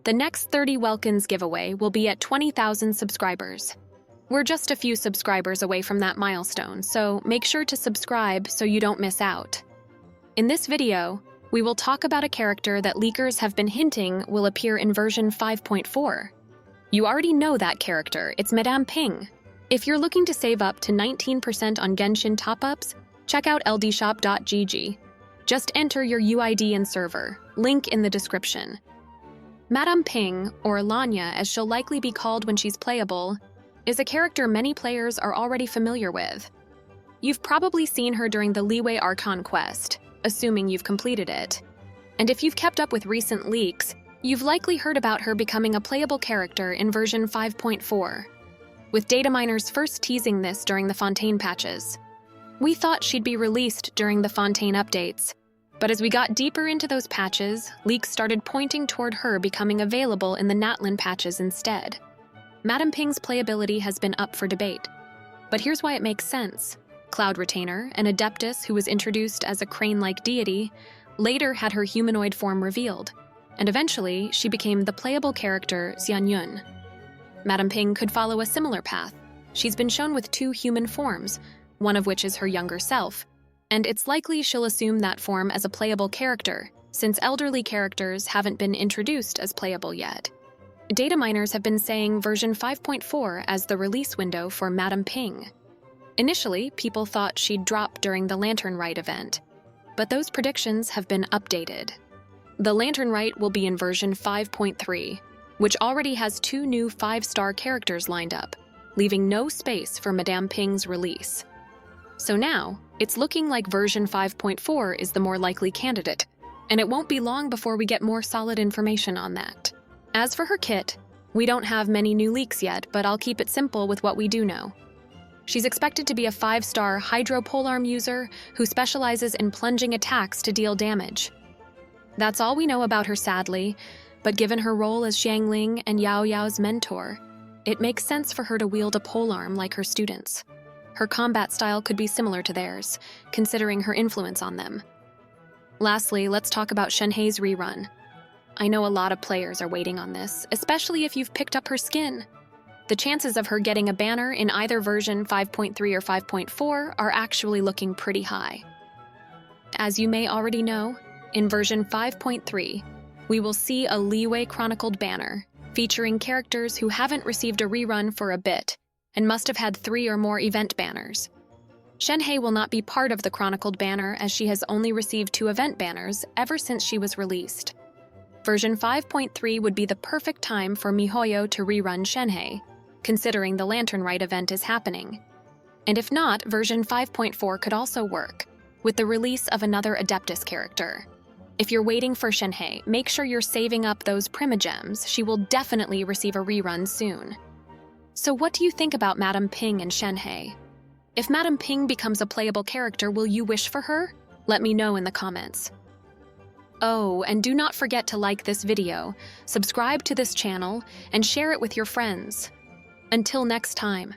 The next 30 Welkins giveaway will be at 20,000 subscribers. We're just a few subscribers away from that milestone, so make sure to subscribe so you don't miss out. In this video, we will talk about a character that leakers have been hinting will appear in version 5.4. You already know that character, it's Madame Ping. If you're looking to save up to 19% on Genshin top-ups, check out ldshop.gg. Just enter your UID and server, link in the description. Madame Ping, or Lanya as she'll likely be called when she's playable, is a character many players are already familiar with. You've probably seen her during the Liyue Archon Quest, assuming you've completed it. And if you've kept up with recent leaks, you've likely heard about her becoming a playable character in version 5.4, with dataminers first teasing this during the Fontaine patches. We thought she'd be released during the Fontaine updates, but as we got deeper into those patches, leaks started pointing toward her becoming available in the Natlan patches instead. Madame Ping's playability has been up for debate, but here's why it makes sense. Cloud Retainer, an Adeptus who was introduced as a crane-like deity, later had her humanoid form revealed, and eventually she became the playable character Xianyun. Madame Ping could follow a similar path. She's been shown with 2 human forms, one of which is her younger self, and it's likely she'll assume that form as a playable character, since elderly characters haven't been introduced as playable yet. Dataminers have been saying version 5.4 as the release window for Madame Ping. Initially, people thought she'd drop during the Lantern Rite event, but those predictions have been updated. The Lantern Rite will be in version 5.3, which already has 2 new 5-star characters lined up, leaving no space for Madame Ping's release. So now, it's looking like version 5.4 is the more likely candidate, and it won't be long before we get more solid information on that. As for her kit, we don't have many new leaks yet, but I'll keep it simple with what we do know. She's expected to be a 5-star Hydro Polearm user who specializes in plunging attacks to deal damage. That's all we know about her, sadly, but given her role as Xiangling and Yao Yao's mentor, it makes sense for her to wield a polearm like her students. Her combat style could be similar to theirs, considering her influence on them. Lastly, let's talk about SHENHE'S rerun. I know a lot of players are waiting on this, especially if you've picked up her skin. The chances of her getting a banner in either version 5.3 or 5.4 are actually looking pretty high. As you may already know, in version 5.3, we will see a Liyue chronicled banner, featuring characters who haven't received a rerun for a bit, and must have had 3 or more event banners. SHENHE will not be part of the chronicled banner as she has only received 2 event banners ever since she was released. Version 5.3 would be the perfect time for MiHoYo to rerun SHENHE, considering the Lantern Rite event is happening. And if not, version 5.4 could also work, with the release of another Adeptus character. If you're waiting for SHENHE, make sure you're saving up those Primogems. She will definitely receive a rerun soon. So what do you think about Madame Ping and SHENHE? If Madame Ping becomes a playable character, will you wish for her? Let me know in the comments. Oh, and do not forget to like this video, subscribe to this channel, and share it with your friends. Until next time.